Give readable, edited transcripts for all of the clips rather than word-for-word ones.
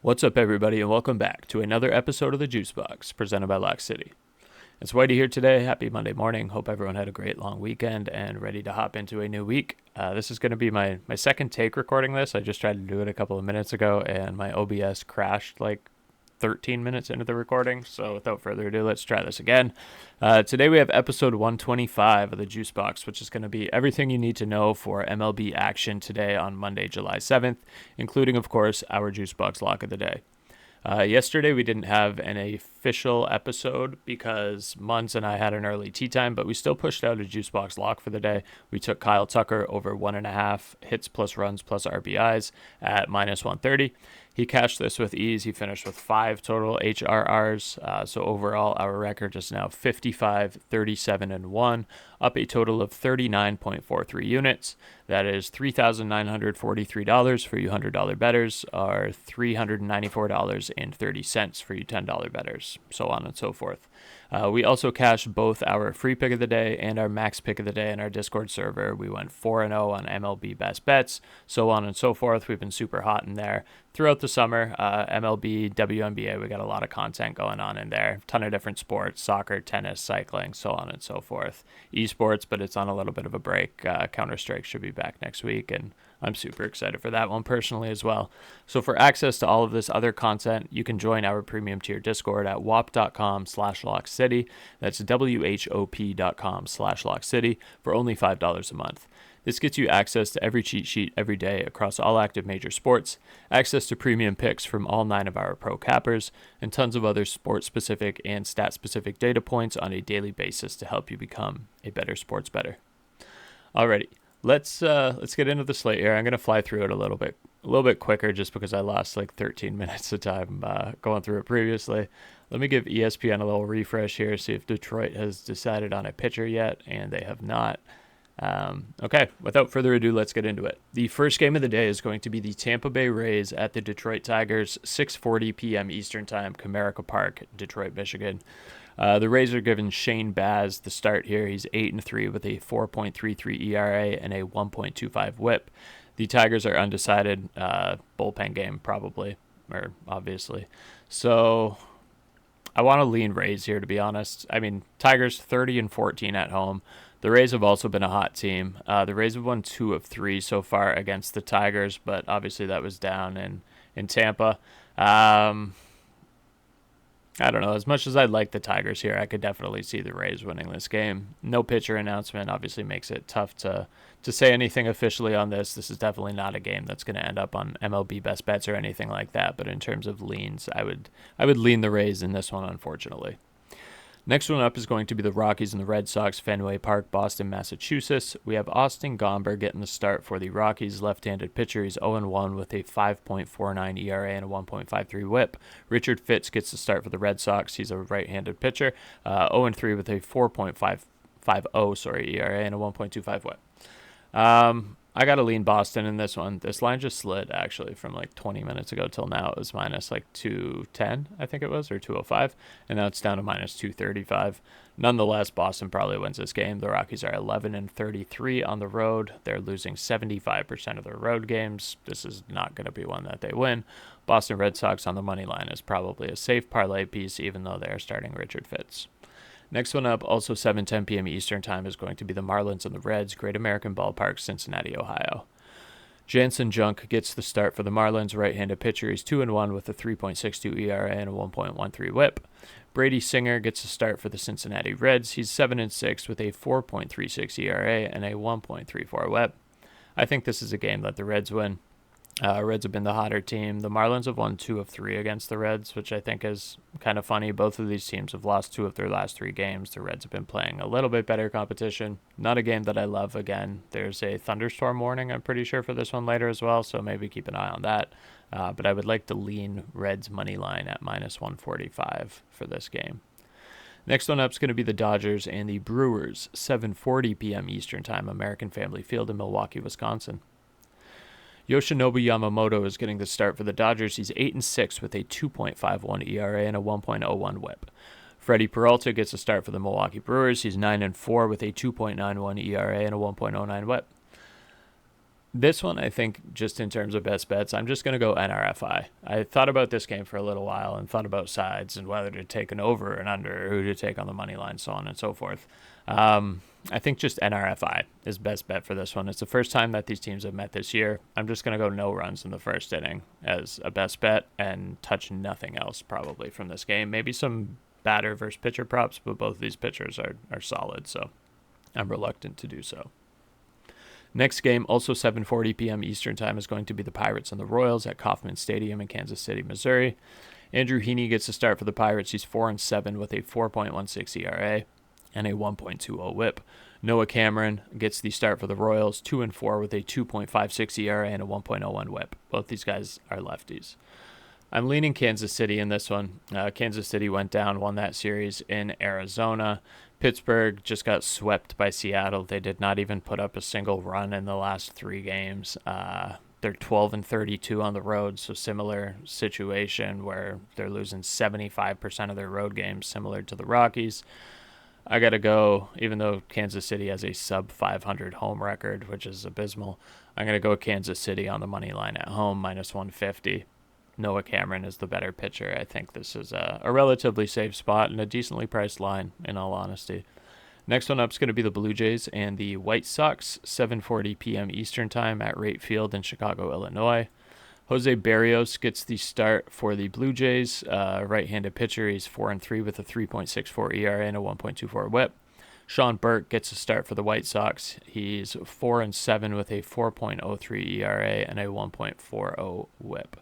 What's up, everybody, and welcome back to another episode of the JuiceBox, presented by Lock City. It's Wighty here today. Happy Monday morning. Hope everyone had a great long weekend and ready to hop into a new week. This is going to be my second take recording this. I just tried to do it a couple of minutes ago, and my OBS crashed like 13 minutes into the recording. So without further ado, let's try this again. Today we have episode 125 of the JuiceBox, which is going to be everything you need to know for MLB action today on Monday, July 7th, including, of course, our JuiceBox Lock of the day. Yesterday we didn't have an official episode because Muns and I had an early tea time, but we still pushed out a JuiceBox Lock for the day. We took Kyle Tucker over 1.5 hits plus runs plus RBIs at minus 130. He cashed this with ease. He finished with 5 total HRRs. So overall, our record is now 55, 37, and 1, up a total of 39.43 units. That is $3,943 for you $100 bettors, or $394.30 for you $10 bettors, so on and so forth. We also cashed both our free pick of the day and our max pick of the day in our Discord server. We went 4-0 on MLB best bets, so on and so forth. We've been super hot in there throughout the summer. MLB, WNBA, we got a lot of content going on in there. Ton of different sports, soccer, tennis, cycling, so on and so forth. Esports, but it's on a little bit of a break. Counter-Strike should be back next week, and I'm super excited for that one personally as well. So for access to all of this other content, you can join our premium tier Discord at whop.com/lockcity. That's WHOP.com/lockcity for only $5 a month. This gets you access to every cheat sheet every day across all active major sports, access to premium picks from all 9 of our pro cappers, and tons of other sport-specific and stat-specific data points on a daily basis to help you become a better sports bettor. Alrighty. Let's get into the slate here. I'm going to fly through it a little bit quicker just because I lost like 13 minutes of time going through it previously. Let me give ESPN a little refresh here, see if Detroit has decided on a pitcher yet, and they have not. Okay, without further ado, let's get into it. The first game of the day is going to be the Tampa Bay Rays at the Detroit Tigers, 6:40 p.m. Eastern Time, Comerica Park, Detroit, Michigan. The Rays are giving Shane Baz the start here. He's 8-3 with a 4.33 ERA and a 1.25 WHIP. The Tigers are undecided. Bullpen game probably, or obviously. So I want to lean Rays here, to be honest. I mean, Tigers 30-14 at home. The Rays have also been a hot team. The Rays have won 2 of 3 so far against the Tigers, but obviously that was down in Tampa. I don't know. As much as I'd like the Tigers here, I could definitely see the Rays winning this game. No pitcher announcement obviously makes it tough to say anything officially on this. This is definitely not a game that's going to end up on MLB best bets or anything like that. But in terms of leans, I would lean the Rays in this one, unfortunately. Next one up is going to be the Rockies and the Red Sox, Fenway Park, Boston, Massachusetts. We have Austin Gomber getting the start for the Rockies. Left-handed pitcher. He's 0-1 with a 5.49 ERA and a 1.53 WHIP. Richard Fitz gets the start for the Red Sox. He's a right-handed pitcher. 0-3 with a 4.50 ERA and a 1.25 WHIP. I got to lean Boston in this one. This line just slid, actually, from like 20 minutes ago till now. It was minus like 210, I think it was, or 205, and now it's down to minus 235. Nonetheless, Boston probably wins this game. The Rockies are 11-33 on the road. They're losing 75% of their road games. This is not going to be one that they win. Boston Red Sox on the money line is probably a safe parlay piece, even though they're starting Richard Fitz. Next one up, also 7:10 p.m. Eastern Time, is going to be the Marlins and the Reds, Great American Ballpark, Cincinnati, Ohio. Jansen Junk gets the start for the Marlins, right-handed pitcher. He's 2-1 with a 3.62 ERA and a 1.13 WHIP. Brady Singer gets the start for the Cincinnati Reds. He's 7-6 with a 4.36 ERA and a 1.34 WHIP. I think this is a game that the Reds win. Reds have been the hotter team. The Marlins have won 2 of 3 against the Reds, which I think is kind of funny. Both of these teams have lost 2 of their last 3 games. The Reds have been playing a little bit better competition. Not a game that I love. Again, there's a thunderstorm warning, I'm pretty sure, for this one later as well, so maybe keep an eye on that. But I would like to lean Reds money line at minus 145 for this game. Next one up is going to be the Dodgers and the Brewers, 7:40 p.m. Eastern Time, American Family Field in Milwaukee, Wisconsin. Yoshinobu Yamamoto is getting the start for the Dodgers. He's 8-6 with a 2.51 ERA and a 1.01 WHIP. Freddie Peralta gets a start for the Milwaukee Brewers. He's 9-4 with a 2.91 ERA and a 1.09 WHIP. This one, I think, just in terms of best bets, I'm just going to go NRFI. I thought about this game for a little while and thought about sides and whether to take an over and under, who to take on the money line, so on and so forth. I think just NRFI is best bet for this one. It's the first time that these teams have met this year. I'm just going to go no runs in the first inning as a best bet and touch nothing else probably from this game. Maybe some batter versus pitcher props, but both of these pitchers are solid, so I'm reluctant to do so. Next game, also 7:40 p.m. Eastern Time, is going to be the Pirates and the Royals at Kauffman Stadium in Kansas City, Missouri. Andrew Heaney gets to start for the Pirates. He's 4-7 with a 4.16 ERA and a 1.20 WHIP. Noah Cameron gets the start for the Royals, 2-4 with a 2.56 ERA and a 1.01 WHIP. Both these guys are lefties. I'm leaning Kansas City in this one. Kansas City went down, won that series in Arizona. Pittsburgh just got swept by Seattle. They did not even put up a single run in the last 3 games. They're 12-32 on the road, so similar situation where they're losing 75% of their road games, similar to the Rockies. I got to go, even though Kansas City has a sub 500 home record, which is abysmal, I'm going to go Kansas City on the money line at home, minus 150. Noah Cameron is the better pitcher. I think this is a relatively safe spot and a decently priced line, in all honesty. Next one up is going to be the Blue Jays and the White Sox, 7:40 p.m. Eastern Time at Rate Field in Chicago, Illinois. Jose Barrios gets the start for the Blue Jays. Right-handed pitcher. He's 4-3 with a 3.64 ERA and a 1.24 WHIP. Sean Burke gets a start for the White Sox. He's 4-7 with a 4.03 ERA and a 1.40 WHIP.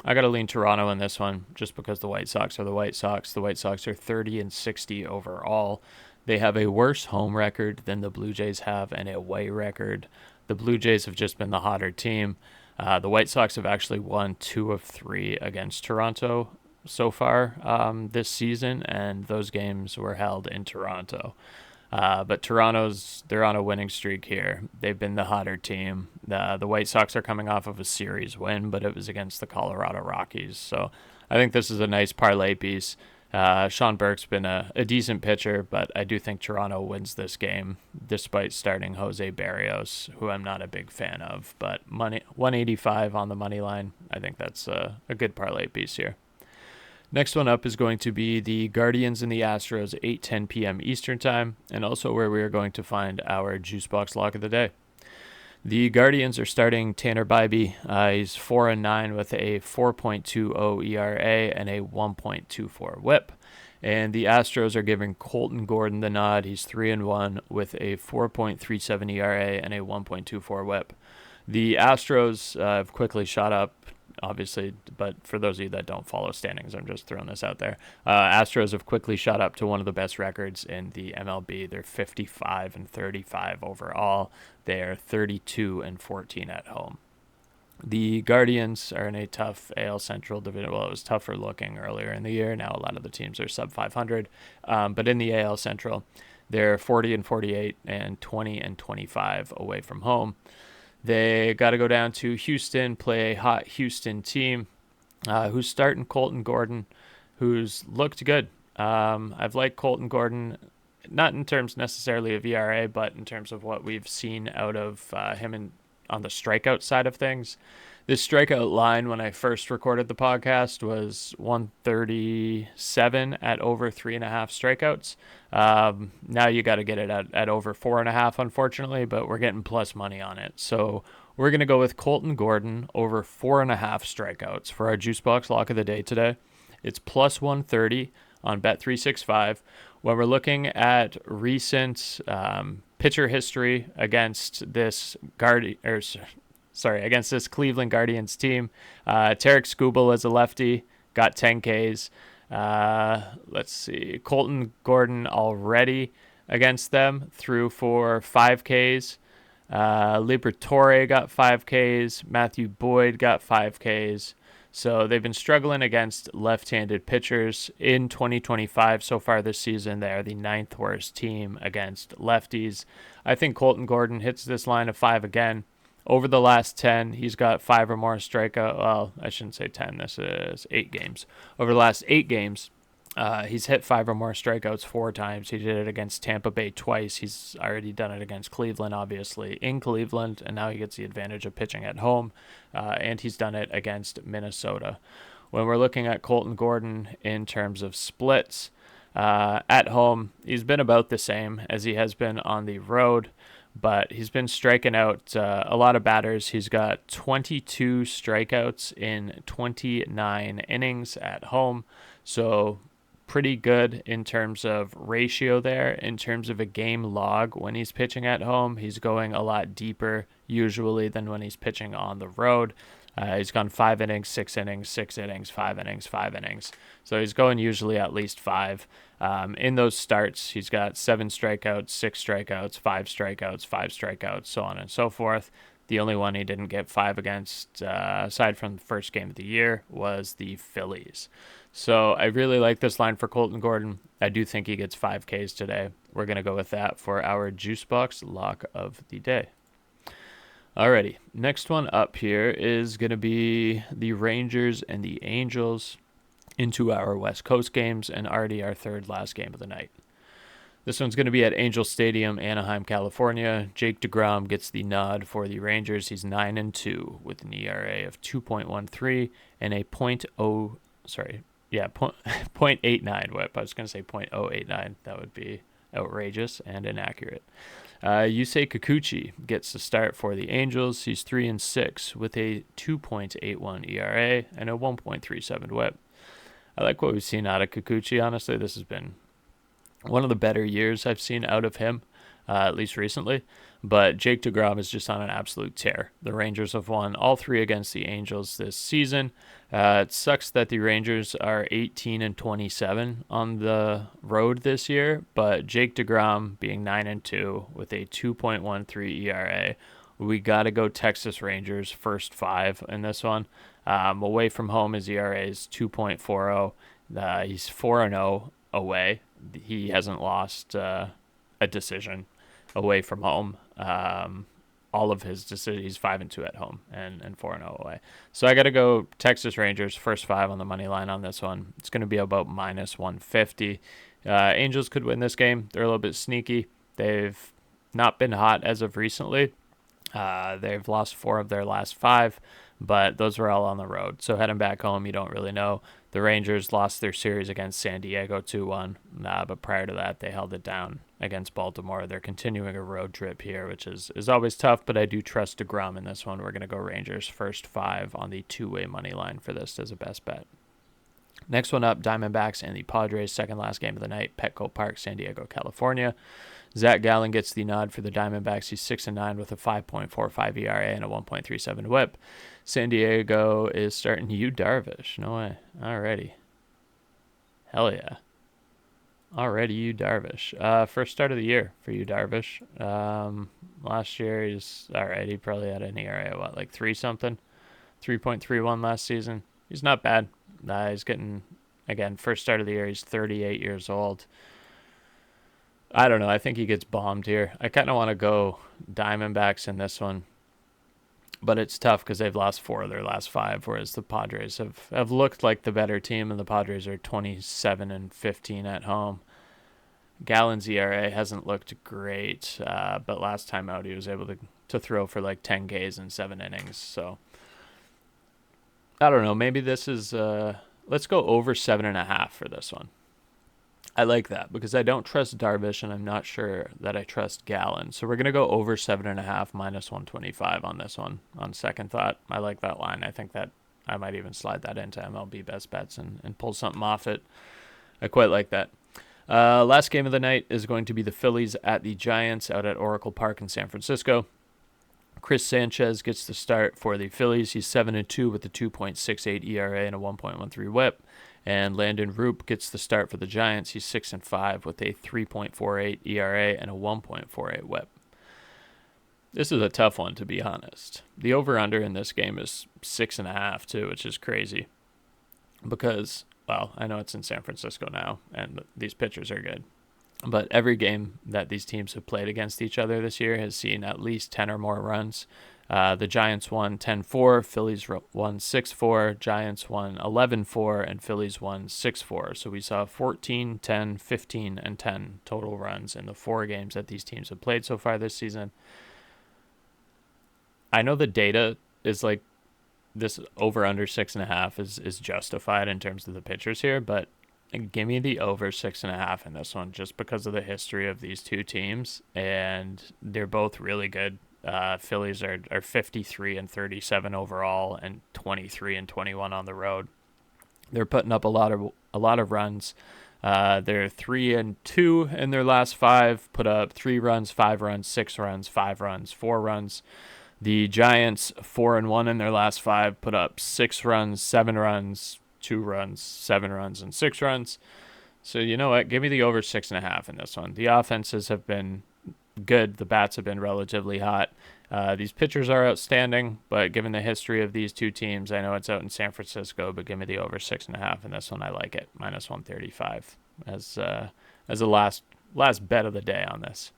I got to lean Toronto in this one just because the White Sox are the White Sox. The White Sox are 30-60 overall. They have a worse home record than the Blue Jays have an away record. The Blue Jays have just been the hotter team. The White Sox have actually won 2 of 3 against Toronto so far this season, and those games were held in Toronto. But they're on a winning streak here. They've been the hotter team. The White Sox are coming off of a series win, but it was against the Colorado Rockies. So I think this is a nice parlay piece. Sean Burke's been a decent pitcher, but I do think Toronto wins this game, despite starting Jose Barrios, who I'm not a big fan of. But 185 on the money line, I think that's a good parlay piece here. Next one up is going to be the Guardians and the Astros, 8:10 p.m. Eastern Time, and also where we are going to find our JuiceBox Lock of the day. The Guardians are starting Tanner Bybee. He's 4-9 with a 4.20 ERA and a 1.24 WHIP. And the Astros are giving Colton Gordon the nod. He's 3-1 with a 4.37 ERA and a 1.24 WHIP. The Astros have quickly shot up, obviously, but for those of you that don't follow standings, I'm just throwing this out there. Astros have quickly shot up to one of the best records in the MLB. They're 55-35 overall. They are 32-14 at home. The Guardians are in a tough AL Central division. Well, it was tougher looking earlier in the year. Now a lot of the teams are sub 500. But in the AL Central, they're 40-48 and 20-25 away from home. They got to go down to Houston, play a hot Houston team who's starting Colton Gordon, who's looked good. I've liked Colton Gordon, not in terms necessarily of ERA, but in terms of what we've seen out of him on the strikeout side of things. This strikeout line, when I first recorded the podcast, was 137 at over 3.5 strikeouts. Now you got to get it at over 4.5, unfortunately, but we're getting plus money on it. So we're going to go with Colton Gordon over 4.5 strikeouts for our JuiceBox Lock of the day today. It's plus 130 on Bet365. When we're looking at recent pitcher history against this against this Cleveland Guardians team, Tarek Skubal is a lefty, got 10 Ks. Let's see, Colton Gordon already against them threw for 5 Ks. Liberatore got 5 Ks. Matthew Boyd got 5 Ks. So they've been struggling against left-handed pitchers in 2025 so far this season. They are the 9th worst team against lefties. I think Colton Gordon hits this line of 5 again. Over the last 10, he's got 5 or more strikeout. Well, I shouldn't say 10. This is 8 games. Over the last 8 games, He's hit 5 or more strikeouts 4 times. He did it against Tampa Bay twice. He's already done it against Cleveland, obviously, in Cleveland, and now he gets the advantage of pitching at home, and he's done it against Minnesota. When we're looking at Colton Gordon in terms of splits, at home, he's been about the same as he has been on the road, but he's been striking out a lot of batters. He's got 22 strikeouts in 29 innings at home, so pretty good in terms of ratio there. In terms of a game log, when he's pitching at home, he's going a lot deeper usually than when he's pitching on the road. He's gone 5 innings, 6 innings, 6 innings, 5 innings, 5 innings. So he's going usually at least 5. In those starts, he's got 7 strikeouts, 6 strikeouts, 5 strikeouts, 5 strikeouts, so on and so forth. The only one he didn't get 5 against, aside from the first game of the year, was the Phillies. So I really like this line for Colton Gordon. I do think he gets 5 Ks today. We're going to go with that for our JuiceBox Lock of the day. Alrighty, next one up here is going to be the Rangers and the Angels into our West Coast games, and already our third last game of the night. This one's going to be at Angel Stadium, Anaheim, California. Jake DeGrom gets the nod for the Rangers. He's 9-2 with an ERA of 2.13 and a .89 whip. I was going to say .089. That would be outrageous and inaccurate. Yusei Kikuchi gets the start for the Angels. He's 3-6 with a 2.81 ERA and a 1.37 whip. I like what we've seen out of Kikuchi. Honestly, this has been one of the better years I've seen out of him, at least recently. But Jake DeGrom is just on an absolute tear. The Rangers have won all 3 against the Angels this season. It sucks that the Rangers are 18-27 on the road this year, but Jake DeGrom being 9-2 with a 2.13 ERA, we got to go Texas Rangers first 5 in this one. Away from home, his ERA is 2.40. He's 4-0 away. He hasn't lost a decision away from home. All of his decisions, he's 5-2 at home and 4-0 away. So I got to go Texas Rangers first 5 on the money line on this one. It's going to be about -150. Angels could win this game. They're a little bit sneaky. They've not been hot as of recently. They've lost 4 of their last 5, but those were all on the road. So heading back home, you don't really know. The Rangers lost their series against San Diego 2-1, but prior to that, they held it down against Baltimore. They're continuing a road trip here, which is always tough, but I do trust DeGrom in this one. We're going to go Rangers first 5 on the 2-way money line for this as a best bet. Next one up, Diamondbacks and the Padres, second last game of the night, Petco Park, San Diego, California. Zach Gallen gets the nod for the Diamondbacks. He's 6-9 with a 5.45 ERA and a 1.37 whip. San Diego is starting Yu Darvish. No way. Alrighty. Hell yeah. Already Yu Darvish. First start of the year for Yu Darvish. Last year he's alright. He probably had an ERA of like 3-something. 3.31 last season. He's not bad. He's getting, again, first start of the year. He's 38 years old. I don't know. I think he gets bombed here. I kind of want to go Diamondbacks in this one, but it's tough because they've lost 4 of their last 5, whereas the Padres have looked like the better team, and the Padres are 27-15 at home. Gallen's ERA hasn't looked great, but last time out he was able to throw for like 10 Ks in 7 innings. So I don't know. Maybe this is let's go over 7.5 for this one. I like that because I don't trust Darvish, and I'm not sure that I trust Gallen. So we're going to go over 7.5 -125 on this one on second thought. I like that line. I think that I might even slide that into MLB Best Bets and pull something off it. I quite like that. Last game of the night is going to be the Phillies at the Giants out at Oracle Park in San Francisco. Chris Sanchez gets the start for the Phillies. He's 7-2 with a 2.68 ERA and a 1.13 whip. And Landon Roop gets the start for the Giants. He's 6-5 with a 3.48 ERA and a 1.48 whip. This is a tough one, to be honest. The over-under in this game is 6.5 too, which is crazy. Because, well, I know it's in San Francisco now, and these pitchers are good. But every game that these teams have played against each other this year has seen at least 10 or more runs. The Giants won 10-4, Phillies won 6-4, Giants won 11-4, and Phillies won 6-4. So we saw 14, 10, 15, and 10 total runs in the 4 games that these teams have played so far this season. I know the data is like this over under 6.5 is justified in terms of the pitchers here, but give me the over 6.5 in this one just because of the history of these two teams, and they're both really good. Phillies are 53 and 37 overall, and 23 and 21 on the road. They're putting up a lot of runs. They're 3 and 2 in their last 5. Put up 3 runs, 5 runs, 6 runs, 5 runs, 4 runs. The Giants 4 and 1 in their last 5. Put up 6 runs, 7 runs, 2 runs, 7 runs, and 6 runs. So you know what? Give me the over 6.5 in this one. The offenses have been good. The bats have been relatively hot. These pitchers are outstanding, but given the history of these two teams, I know it's out in San Francisco, but give me the over 6.5 in this one. I like it. -135 as a last bet of the day on this.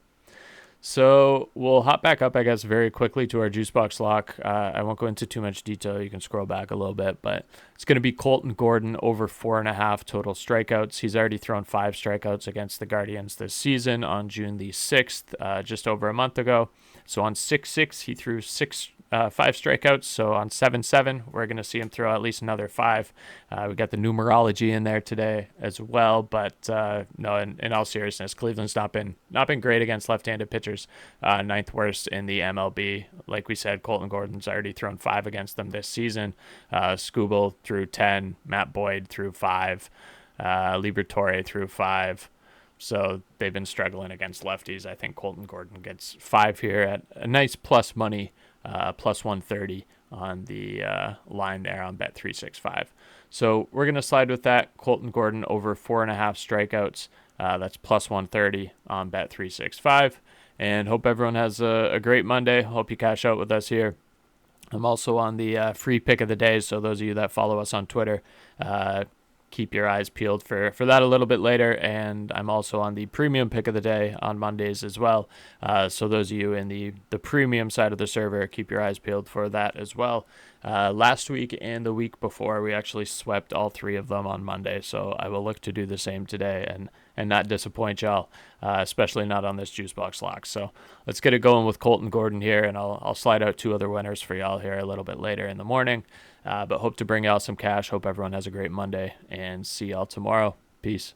So we'll hop back up, I guess, very quickly to our JuiceBox Lock. I won't go into too much detail. You can scroll back a little bit, but it's going to be Colton Gordon over 4.5 total strikeouts. He's already thrown 5 strikeouts against the Guardians this season on June the 6th, just over a month ago. So on 6-6, he threw 5 strikeouts. So on 7-7, we're going to see him throw at least another 5. We got the numerology in there today as well. But no, in all seriousness, Cleveland's not been great against left-handed pitchers. 9th worst in the MLB. Like we said, Colton Gordon's already thrown 5 against them this season. Skubal threw 10. Matt Boyd threw 5. Liberatore threw 5. So they've been struggling against lefties. I think Colton Gordon gets 5 here at a nice plus money, +130 on the line there on Bet365. So we're going to slide with that. Colton Gordon over 4.5 strikeouts. That's +130 on Bet365. And hope everyone has a great Monday. Hope you cash out with us here. I'm also on the free pick of the day, so those of you that follow us on Twitter, keep your eyes peeled for that a little bit later. And I'm also on the premium pick of the day on Mondays as well. So those of you in the premium side of the server, keep your eyes peeled for that as well. Last week and the week before, we actually swept all 3 of them on Monday. So I will look to do the same today and not disappoint y'all, especially not on this JuiceBox Lock. So let's get it going with Colton Gordon here, and I'll slide out 2 other winners for y'all here a little bit later in the morning. But hope to bring y'all some cash. Hope everyone has a great Monday, and see y'all tomorrow. Peace.